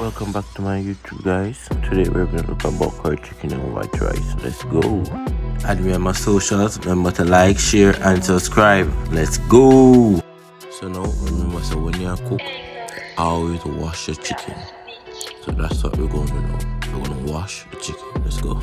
Welcome back to my YouTube, guys. Today we're going to look about curry chicken and white rice. Let's go. Add me on my socials. Remember to like, share and subscribe. Let's go. So now remember, so when you cook, always wash your chicken. So that's what we're going to do now. We're going to wash the chicken. Let's go.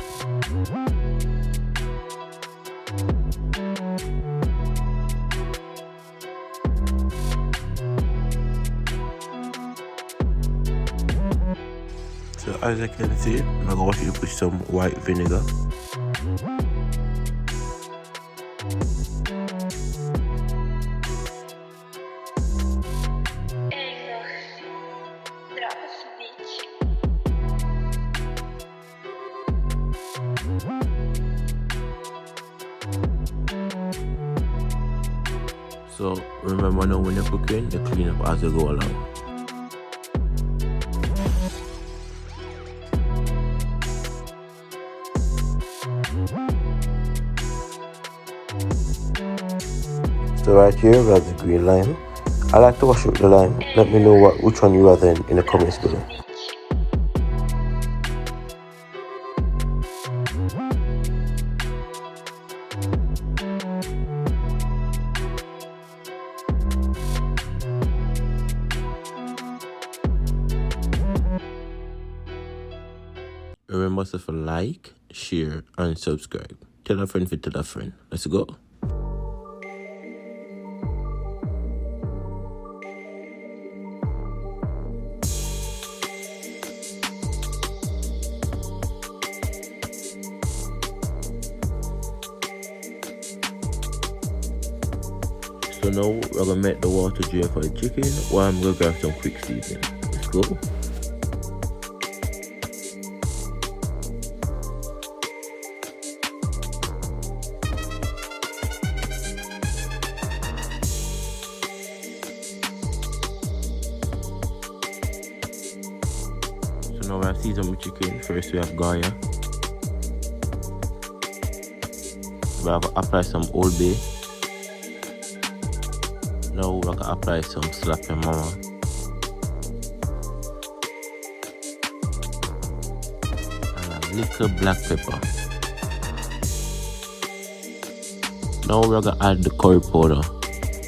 So as I can see, I'm gonna wash it with some white vinegar. So remember now when you're cooking, you clean up as you go along. So right here we have the green lime. I like to wash up the lime. Let me know which one you rather in the comments below. Remember to like, share and subscribe. Tell a friend to tell a friend. Let's go. So now we're gonna make the water drain for the chicken while I'm gonna grab some quick seasoning. Let's go. So now we have seasoned my chicken. First we have Goya. We have apply some Old Bay. Now we're gonna apply some Slap Your Mama. And a little black pepper. Now we're gonna add the curry powder.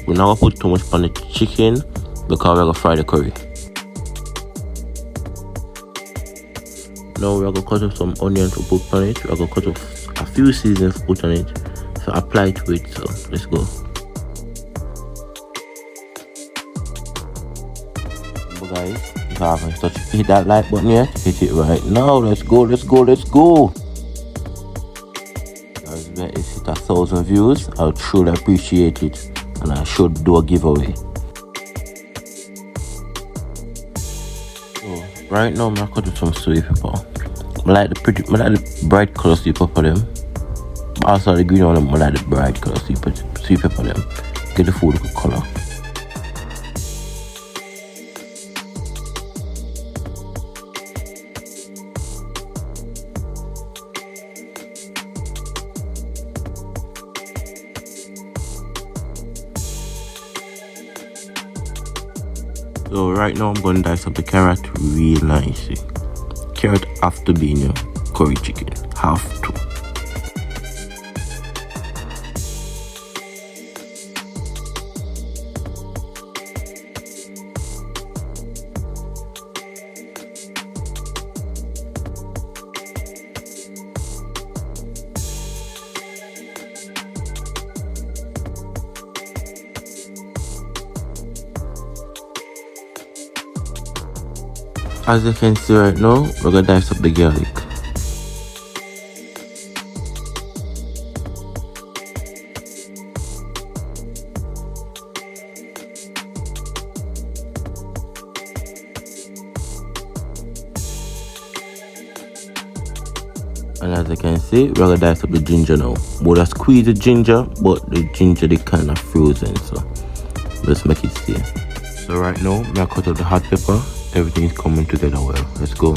We're not gonna put too much on the chicken because we're gonna fry the curry. Now we're gonna cut up some onion to put on it. We're gonna cut up a few seasons to put on it. So apply to it. So let's go. Guys, if you haven't hit that like button yet, hit it right now. Let's go, let's go, let's go. Guys, if it hit 1,000 views, I would truly appreciate it, and I should do a giveaway. So right now I'm gonna cut with some sweet pepper. I like the bright color sweet pepper them. Also the green one, I like the bright color sweet pepper them. Get the food color. So right now I'm going to dice up the carrot real nicely. Carrot have to be in your curry chicken. Have to. As you can see right now, we're gonna dice up the garlic. And as you can see, we're gonna dice up the ginger now. We'll just squeeze the ginger, but the ginger is kind of frozen, so let's make it stay. So right now, I'm gonna cut out the hot pepper. Everything is coming together well. Let's go.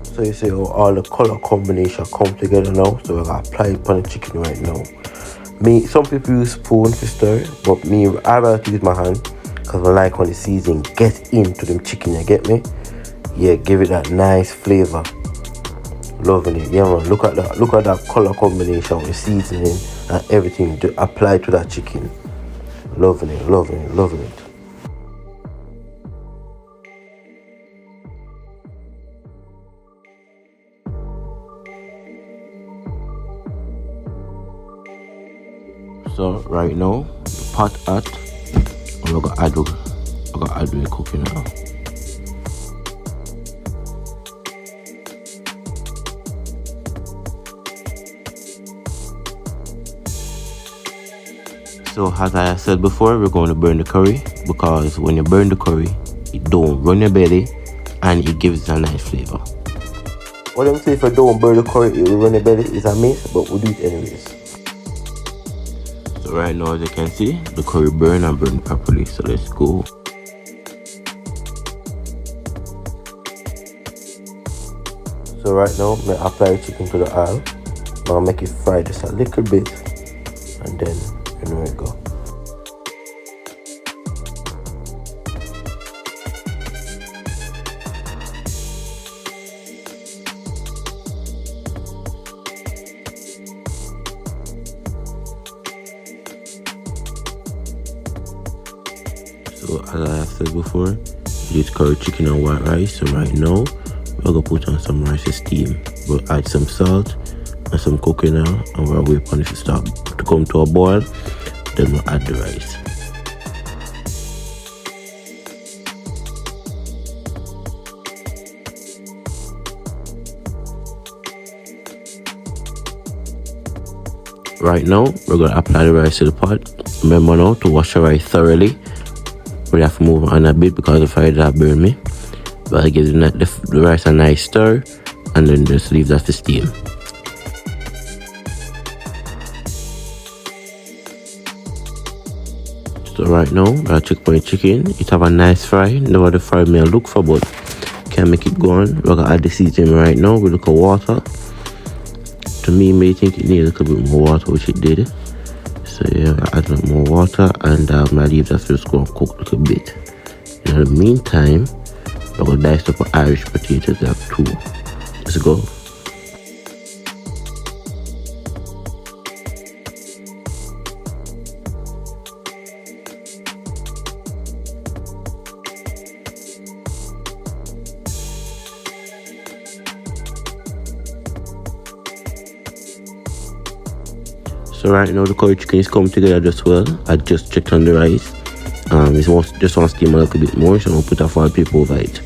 So you see how all the color combination come together now. So we're gonna apply it on the chicken right now. Some people use spoon to stir, but I rather use my hand. because I like when the seasoning gets into them chicken, you get me? Yeah, give it that nice flavor. Loving it. Yeah, man, look at that color combination with seasoning and everything to apply to that chicken. Loving it, loving it, loving it. So right now, the pot hot, and I got add the cooking now. So as I said before, we're going to burn the curry, because when you burn the curry, it don't run your belly and it gives it a nice flavor. What I'm saying, if I don't burn the curry, it will run your belly. It's a mess, but we'll do it anyways. So right now, as you can see, the curry burn and burn properly. So let's go. So right now, I'm gonna apply the chicken to the oil. I'm gonna make it fry just a little bit, and then there we go. So as I have said before, this curry chicken and white rice. So right now, we're gonna put on some rice to steam. We'll add some salt and some cooking now, and we'll wait for it to start to come to a boil. Then we'll add the rice. Right now, we're gonna apply the rice to the pot. Remember now to wash the rice thoroughly. We have to move on a bit because the fire that burn me. But I give the rice a nice stir, and then just leave that to steam. So right now, I check my chicken. It have a nice fry. Never the fry me I look for, but can make it go on. We're gonna add the seasoning right now with a little water. To me, may think it needs a little bit more water, which it did. So yeah, I add a little more water, and I leave that to just go and cook a little bit. In the meantime, I'm gonna dice up Irish potatoes. I have 2. Let's go. So right now the curry chicken is coming together just well. I just checked on the rice. It just wants to steam a little bit more, so I'm gonna put a foil paper over it.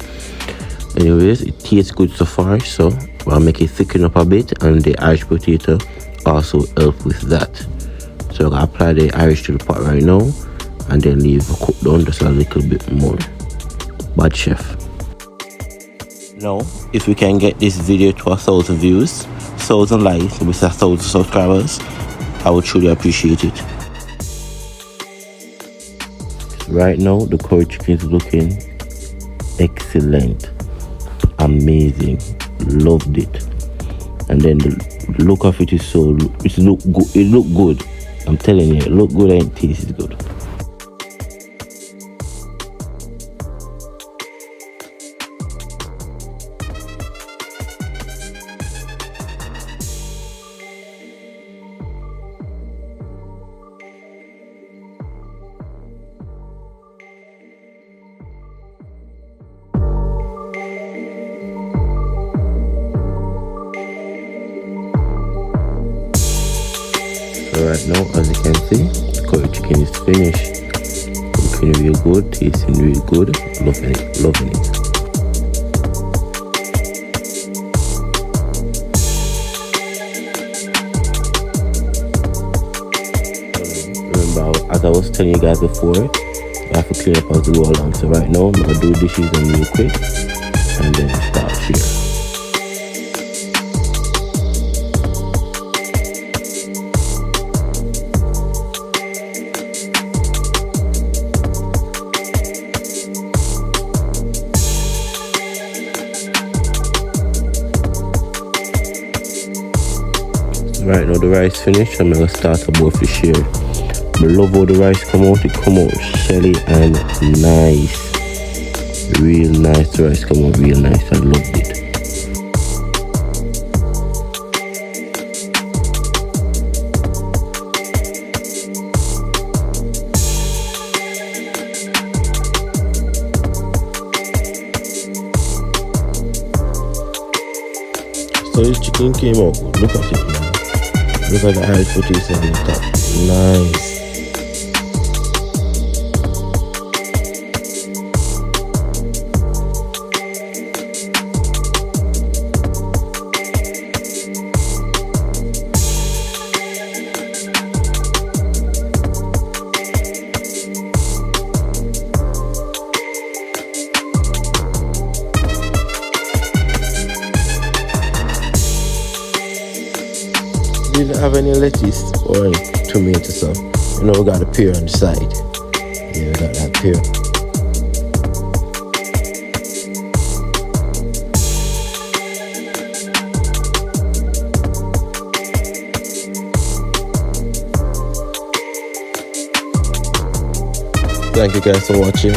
Anyways, it tastes good so far, so I'll make it thicken up a bit, and the Irish potato also help with that. So I'm gonna apply the Irish to the pot right now, and then leave it cook down just a little bit more. Bad chef. Now, if we can get this video to 1,000 views, 1,000 likes, with 1,000 subscribers, I would truly appreciate it. Right now, the curry chicken is looking excellent, amazing, loved it. And then the look of it is it look good. I'm telling you, it look good and it tastes good. So right now, as you can see, the curry chicken is finished. Looking real good, tasting real good, loving it, loving it. Remember, as I was telling you guys before, you have to clean up as we go along. So right now, I'm gonna do dishes and real quick, and then start here. Right now the rice finished, I'm gonna start a bowl to share. I love how the rice come out. It come out shelly and nice. Real nice. The rice come out real nice. I loved it. So this chicken came out good. Look at it, man. Look at the Irish potato on the top. Nice. Didn't have any lettuce or any tomato, so you know we got a pear on the side. Yeah, we got that pear. Thank you guys for watching.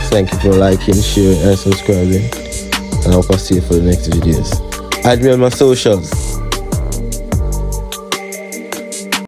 Thank you for liking, sharing and subscribing. And I hope I see you for the next videos. Add me on my socials.